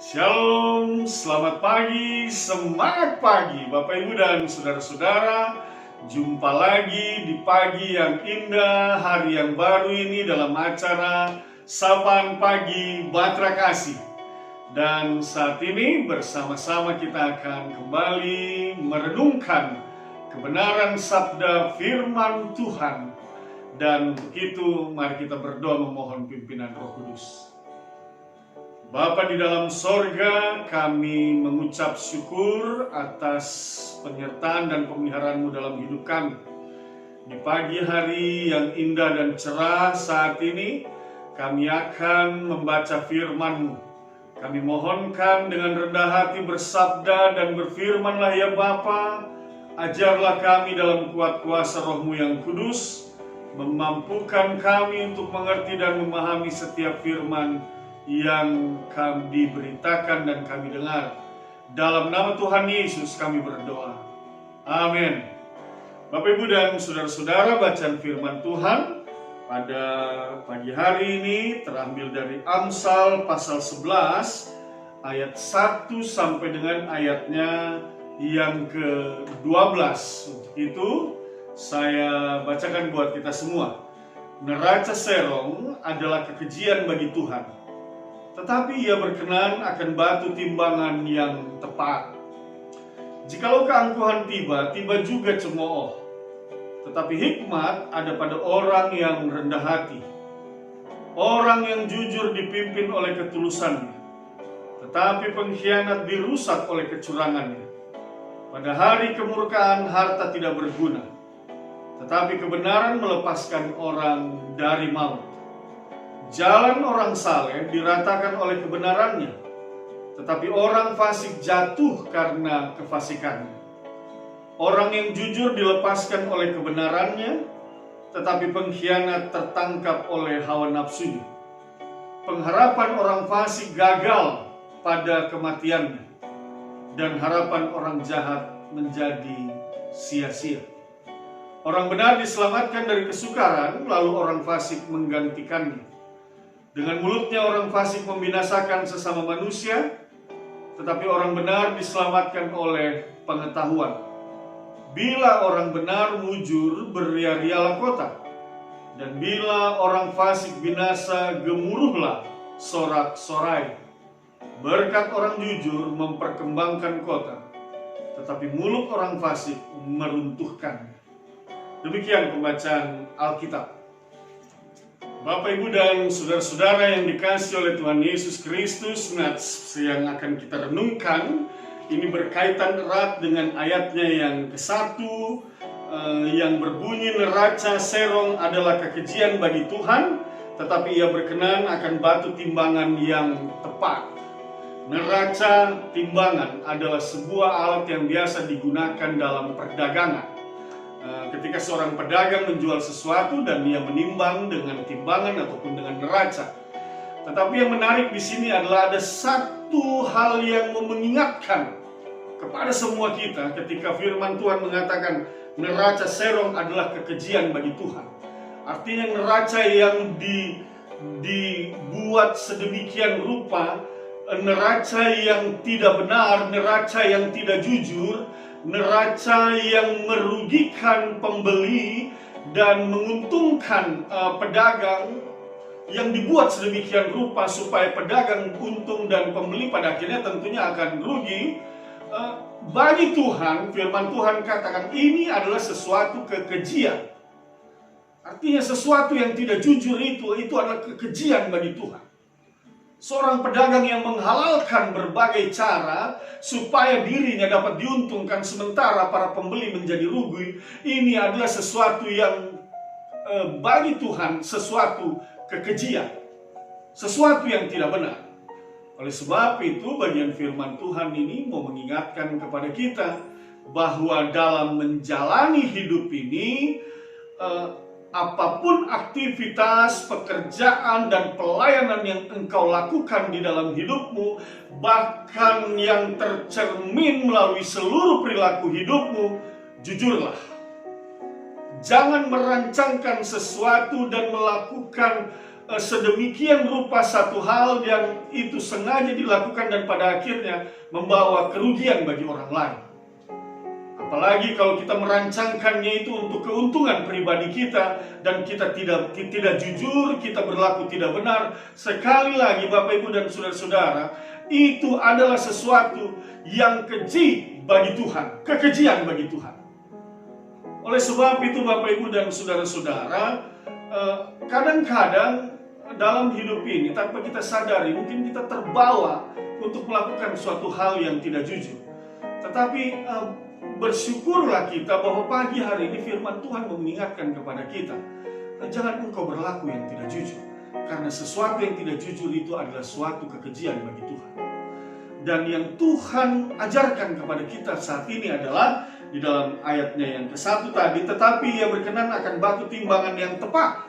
Shalom, selamat pagi, semangat pagi Bapak Ibu dan Saudara-saudara. Jumpa lagi di pagi yang indah, hari yang baru ini dalam acara Sapaan Pagi Batra Kasih. Dan saat ini bersama-sama kita akan kembali merenungkan kebenaran sabda firman Tuhan. Dan untuk itu mari kita berdoa memohon pimpinan Roh Kudus. Bapa di dalam sorga, kami mengucap syukur atas penyertaan dan pemeliharaan-Mu dalam hidup kami. Di pagi hari yang indah dan cerah saat ini, kami akan membaca firman-Mu. Kami mohonkan dengan rendah hati bersabda dan berfirmanlah ya Bapa, ajarlah kami dalam kuat kuasa Roh-Mu yang kudus, memampukan kami untuk mengerti dan memahami setiap firman yang kami diberitakan dan kami dengar. Dalam nama Tuhan Yesus kami berdoa. Amin. Bapak Ibu dan Saudara-saudara, bacaan firman Tuhan pada pagi hari ini terambil dari Amsal pasal 11 ayat 1 sampai dengan ayatnya yang ke-12. Itu saya bacakan buat kita semua. Neraca serong adalah kekejian bagi Tuhan, tetapi ia berkenan akan batu timbangan yang tepat. Jikalau keangkuhan tiba, tiba juga cemooh. Tetapi hikmat ada pada orang yang rendah hati. Orang yang jujur dipimpin oleh ketulusannya, tetapi pengkhianat dirusak oleh kecurangannya. Pada hari kemurkaan harta tidak berguna, tetapi kebenaran melepaskan orang dari maut. Jalan orang saleh diratakan oleh kebenarannya, tetapi orang fasik jatuh karena kefasikannya. Orang yang jujur dilepaskan oleh kebenarannya, tetapi pengkhianat tertangkap oleh hawa nafsunya. Pengharapan orang fasik gagal pada kematiannya, dan harapan orang jahat menjadi sia-sia. Orang benar diselamatkan dari kesukaran, lalu orang fasik menggantikannya. Dengan mulutnya orang fasik membinasakan sesama manusia, tetapi orang benar diselamatkan oleh pengetahuan. Bila orang benar mujur, beria-rialah kota, dan bila orang fasik binasa, gemuruhlah sorak-sorai. Berkat orang jujur memperkembangkan kota, tetapi mulut orang fasik meruntuhkannya. Demikian pembacaan Alkitab. Bapak, Ibu, dan Saudara-saudara yang dikasihi oleh Tuhan Yesus Kristus, nats yang akan kita renungkan ini berkaitan erat dengan ayatnya yang ke-1 yang berbunyi, neraca serong adalah kekejian bagi Tuhan, tetapi ia berkenan akan batu timbangan yang tepat. Neraca timbangan adalah sebuah alat yang biasa digunakan dalam perdagangan. Ketika seorang pedagang menjual sesuatu dan dia menimbang dengan timbangan ataupun dengan neraca. Tetapi yang menarik di sini adalah ada satu hal yang mengingatkan kepada semua kita ketika firman Tuhan mengatakan neraca serong adalah kekejian bagi Tuhan. Artinya neraca yang dibuat sedemikian rupa, neraca yang tidak benar, neraca yang tidak jujur, neraca yang merugikan pembeli dan menguntungkan pedagang, yang dibuat sedemikian rupa supaya pedagang untung dan pembeli pada akhirnya tentunya akan rugi. Bagi Tuhan, firman Tuhan katakan ini adalah sesuatu kekejian. Artinya sesuatu yang tidak jujur itu adalah kekejian bagi Tuhan. Seorang pedagang yang menghalalkan berbagai cara supaya dirinya dapat diuntungkan sementara para pembeli menjadi rugi, ini adalah sesuatu yang bagi Tuhan sesuatu kekejian, sesuatu yang tidak benar. Oleh sebab itu bagian firman Tuhan ini mau mengingatkan kepada kita bahwa dalam menjalani hidup ini, apapun aktivitas, pekerjaan, dan pelayanan yang engkau lakukan di dalam hidupmu, bahkan yang tercermin melalui seluruh perilaku hidupmu, jujurlah. Jangan merancangkan sesuatu dan melakukan sedemikian rupa satu hal yang itu sengaja dilakukan dan pada akhirnya membawa kerugian bagi orang lain. Apalagi kalau kita merancangkannya itu untuk keuntungan pribadi kita dan kita tidak jujur, kita berlaku tidak benar. Sekali lagi Bapak Ibu dan saudara-saudara, itu adalah sesuatu yang keji bagi Tuhan, kekejian bagi Tuhan. Oleh sebab itu Bapak Ibu dan saudara-saudara, kadang-kadang dalam hidup ini tanpa kita sadari mungkin kita terbawa untuk melakukan suatu hal yang tidak jujur. Tetapi bersyukurlah kita bahwa pagi hari ini firman Tuhan mengingatkan kepada kita, jangan engkau berlaku yang tidak jujur, karena sesuatu yang tidak jujur itu adalah suatu kekejian bagi Tuhan. Dan yang Tuhan ajarkan kepada kita saat ini adalah di dalam ayatnya yang ke-1 tadi, tetapi ia berkenan akan batu timbangan yang tepat.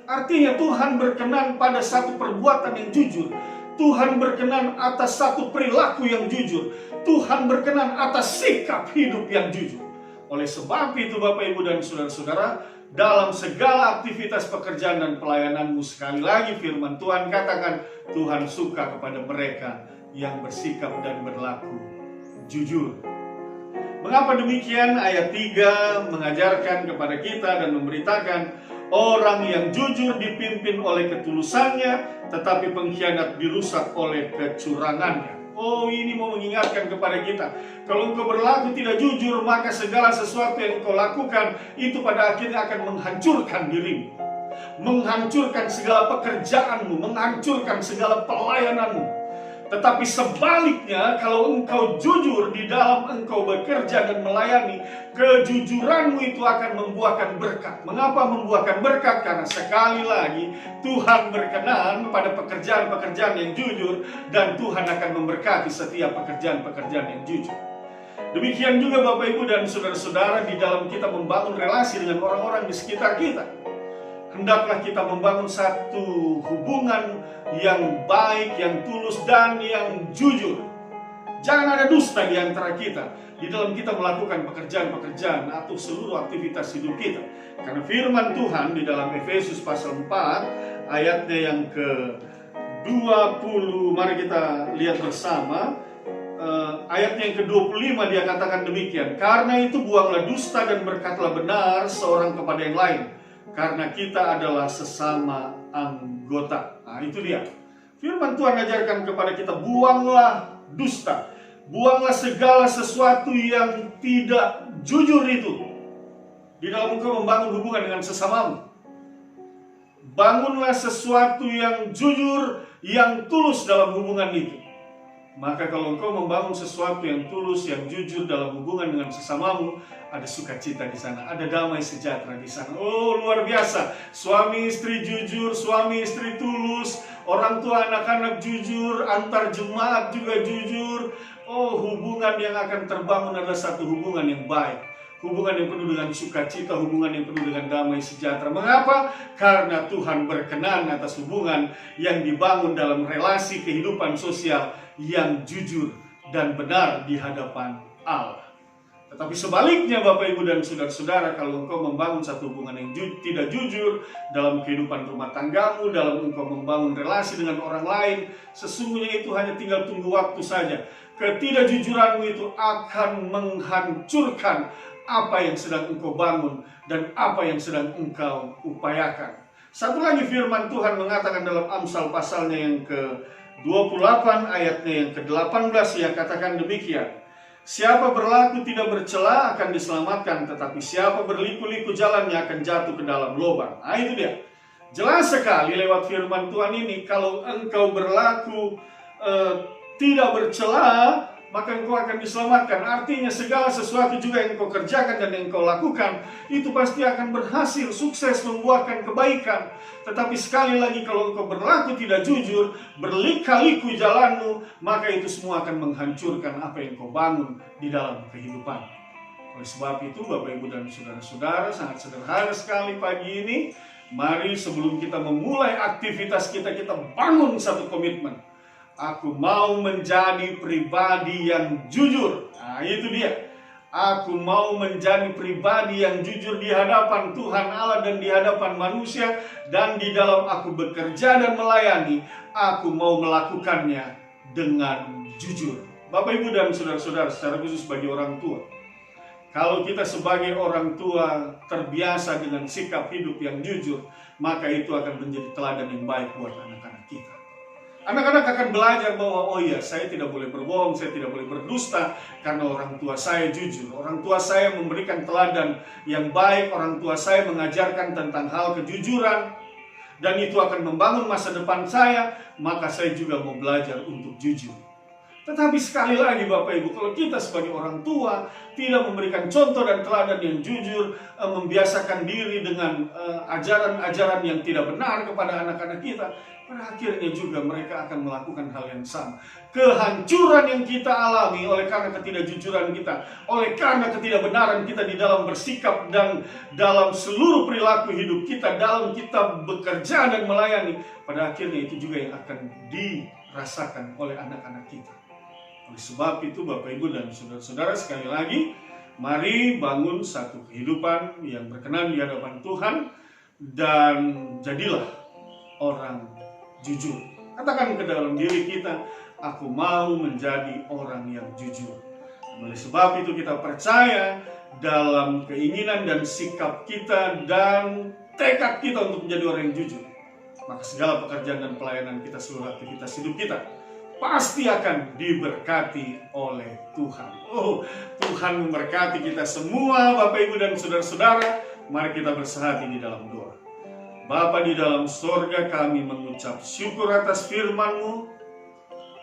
Artinya Tuhan berkenan pada satu perbuatan yang jujur. Tuhan berkenan atas satu perilaku yang jujur. Tuhan berkenan atas sikap hidup yang jujur. Oleh sebab itu Bapak Ibu dan saudara-saudara, dalam segala aktivitas pekerjaan dan pelayananmu, sekali lagi firman Tuhan katakan, Tuhan suka kepada mereka yang bersikap dan berlaku jujur. Mengapa demikian? Ayat 3 mengajarkan kepada kita dan memberitakan, orang yang jujur dipimpin oleh ketulusannya, tetapi pengkhianat dirusak oleh kecurangannya. Oh, ini mau mengingatkan kepada kita, kalau engkau berlaku tidak jujur, maka segala sesuatu yang engkau lakukan itu pada akhirnya akan menghancurkan dirimu, menghancurkan segala pekerjaanmu, menghancurkan segala pelayananmu. Tetapi sebaliknya, kalau engkau jujur di dalam engkau bekerja dan melayani, kejujuranmu itu akan membuahkan berkat. Mengapa membuahkan berkat? Karena sekali lagi Tuhan berkenan pada pekerjaan-pekerjaan yang jujur, dan Tuhan akan memberkati setiap pekerjaan-pekerjaan yang jujur. Demikian juga Bapak Ibu dan saudara-saudara, di dalam kita membangun relasi dengan orang-orang di sekitar kita, hendaklah kita membangun satu hubungan yang baik, yang tulus, dan yang jujur. Jangan ada dusta di antara kita di dalam kita melakukan pekerjaan-pekerjaan atau seluruh aktivitas hidup kita. Karena firman Tuhan di dalam Efesus pasal 4 ayatnya yang ke-20, mari kita lihat bersama. Ayatnya yang ke-25 dia katakan demikian, karena itu buanglah dusta dan berkatlah benar seorang kepada yang lain, karena kita adalah sesama anggota. Nah, itu dia. Firman Tuhan ajarkan kepada kita, buanglah dusta. Buanglah segala sesuatu yang tidak jujur itu di dalam engkau membangun hubungan dengan sesamamu. Bangunlah sesuatu yang jujur, yang tulus dalam hubungan itu. Maka kalau engkau membangun sesuatu yang tulus, yang jujur dalam hubungan dengan sesamamu, ada sukacita di sana, ada damai sejahtera di sana. Oh, luar biasa. Suami istri jujur, suami istri tulus, orang tua anak-anak jujur, antar jemaat juga jujur. Oh, hubungan yang akan terbangun adalah satu hubungan yang baik. Hubungan yang penuh dengan sukacita, hubungan yang penuh dengan damai sejahtera. Mengapa? Karena Tuhan berkenan atas hubungan yang dibangun dalam relasi kehidupan sosial yang jujur dan benar di hadapan Allah. Tetapi sebaliknya Bapak Ibu dan saudara-saudara, kalau engkau membangun satu hubungan yang tidak jujur dalam kehidupan rumah tanggamu, dalam engkau membangun relasi dengan orang lain, sesungguhnya itu hanya tinggal tunggu waktu saja. Ketidakjujuranmu itu akan menghancurkan apa yang sedang engkau bangun dan apa yang sedang engkau upayakan. Satu lagi firman Tuhan mengatakan dalam Amsal pasalnya yang ke-28 ayatnya yang ke-18, ia katakan demikian, siapa berlaku tidak bercela akan diselamatkan, tetapi siapa berliku-liku jalannya akan jatuh ke dalam lubang. Nah, itu dia. Jelas sekali lewat firman Tuhan ini, kalau engkau berlaku tidak bercela, maka engkau akan diselamatkan. Artinya segala sesuatu juga yang engkau kerjakan dan yang engkau lakukan, itu pasti akan berhasil, sukses, membuahkan kebaikan. Tetapi sekali lagi, kalau engkau berlaku tidak jujur, berlika-liku jalanmu, maka itu semua akan menghancurkan apa yang engkau bangun di dalam kehidupan. Oleh sebab itu, Bapak Ibu dan saudara-saudara, sangat sederhana sekali pagi ini. Mari sebelum kita memulai aktivitas kita bangun satu komitmen. Aku mau menjadi pribadi yang jujur. Nah, itu dia. Aku mau menjadi pribadi yang jujur di hadapan Tuhan Allah dan di hadapan manusia. Dan di dalam aku bekerja dan melayani, aku mau melakukannya dengan jujur. Bapak, Ibu, dan saudara-saudara, secara khusus bagi orang tua. Kalau kita sebagai orang tua terbiasa dengan sikap hidup yang jujur, maka itu akan menjadi teladan yang baik buat anak-anak kita. Anak-anak akan belajar bahwa, oh iya, saya tidak boleh berbohong, saya tidak boleh berdusta, karena orang tua saya jujur. Orang tua saya memberikan teladan yang baik, orang tua saya mengajarkan tentang hal kejujuran, dan itu akan membangun masa depan saya, maka saya juga mau belajar untuk jujur. Tetapi sekali lagi Bapak Ibu, kalau kita sebagai orang tua tidak memberikan contoh dan teladan yang jujur, membiasakan diri dengan ajaran-ajaran yang tidak benar kepada anak-anak kita, pada akhirnya juga mereka akan melakukan hal yang sama. Kehancuran yang kita alami oleh karena ketidakjujuran kita, oleh karena ketidakbenaran kita di dalam bersikap dan dalam seluruh perilaku hidup kita, dalam kita bekerja dan melayani, pada akhirnya itu juga yang akan dirasakan oleh anak-anak kita. Oleh sebab itu Bapak, Ibu, dan saudara-saudara, sekali lagi, mari bangun satu kehidupan yang berkenan di hadapan Tuhan dan jadilah orang jujur. Katakan ke dalam diri kita, aku mau menjadi orang yang jujur. Oleh sebab itu kita percaya dalam keinginan dan sikap kita dan tekad kita untuk menjadi orang yang jujur, maka segala pekerjaan dan pelayanan kita, seluruh aktivitas hidup kita pasti akan diberkati oleh Tuhan. Oh, Tuhan memberkati kita semua Bapak, Ibu, dan saudara-saudara. Mari kita bersehati di dalam doa. Bapa di dalam sorga, kami mengucap syukur atas firman-Mu,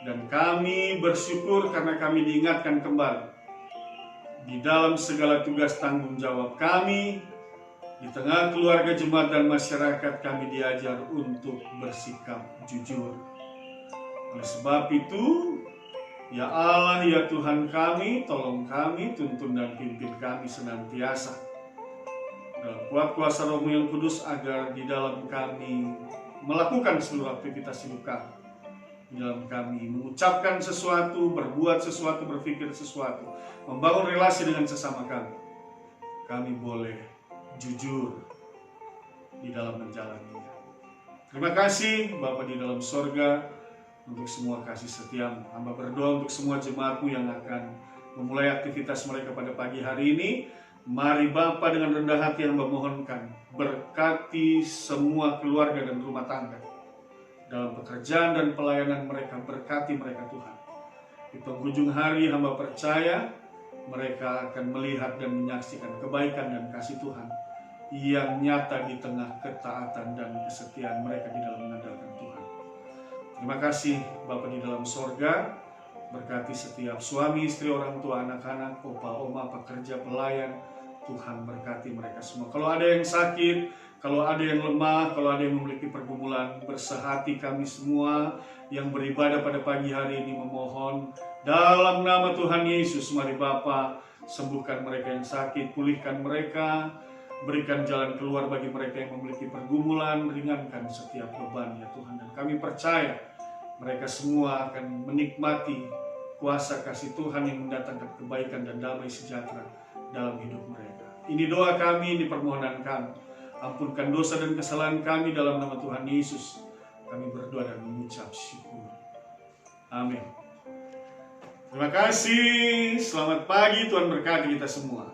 dan kami bersyukur karena kami diingatkan kembali di dalam segala tugas tanggung jawab kami. Di tengah keluarga, jemaat, dan masyarakat, kami diajar untuk bersikap jujur. Oleh sebab itu, ya Allah, ya Tuhan kami, tolong kami, tuntun dan pimpin kami senantiasa dalam kuat kuasa Roh-Mu yang kudus, agar di dalam kami melakukan seluruh aktivitas hidup kami, di dalam kami mengucapkan sesuatu, berbuat sesuatu, berpikir sesuatu, membangun relasi dengan sesama kami boleh jujur di dalam menjalaninya. Terima kasih Bapa di dalam sorga, untuk semua kasih setiamu. Hamba berdoa untuk semua jemaat-Mu yang akan memulai aktivitas mereka pada pagi hari ini. Mari Bapa, dengan rendah hati hamba mohonkan, berkati semua keluarga dan rumah tangga dalam pekerjaan dan pelayanan mereka. Berkati mereka Tuhan. Di penghujung hari hamba percaya mereka akan melihat dan menyaksikan kebaikan dan kasih Tuhan yang nyata di tengah ketaatan dan kesetiaan mereka di dalam mengandalkan Tuhan. Terima kasih Bapa di dalam sorga. Berkati setiap suami, istri, orang tua, anak-anak, opa, oma, pekerja, pelayan. Tuhan berkati mereka semua. Kalau ada yang sakit, kalau ada yang lemah, kalau ada yang memiliki pergumulan, bersehati kami semua yang beribadah pada pagi hari ini memohon dalam nama Tuhan Yesus. Mari Bapa, sembuhkan mereka yang sakit, pulihkan mereka, berikan jalan keluar bagi mereka yang memiliki pergumulan, ringankan setiap beban ya Tuhan. Dan kami percaya mereka semua akan menikmati kuasa kasih Tuhan yang mendatangkan kebaikan dan damai sejahtera dalam hidup mereka. Ini doa kami, ini permohonan kami. Ampunkan dosa dan kesalahan kami dalam nama Tuhan Yesus. Kami berdoa dan mengucap syukur. Amin. Terima kasih. Selamat pagi. Tuhan berkati kita semua.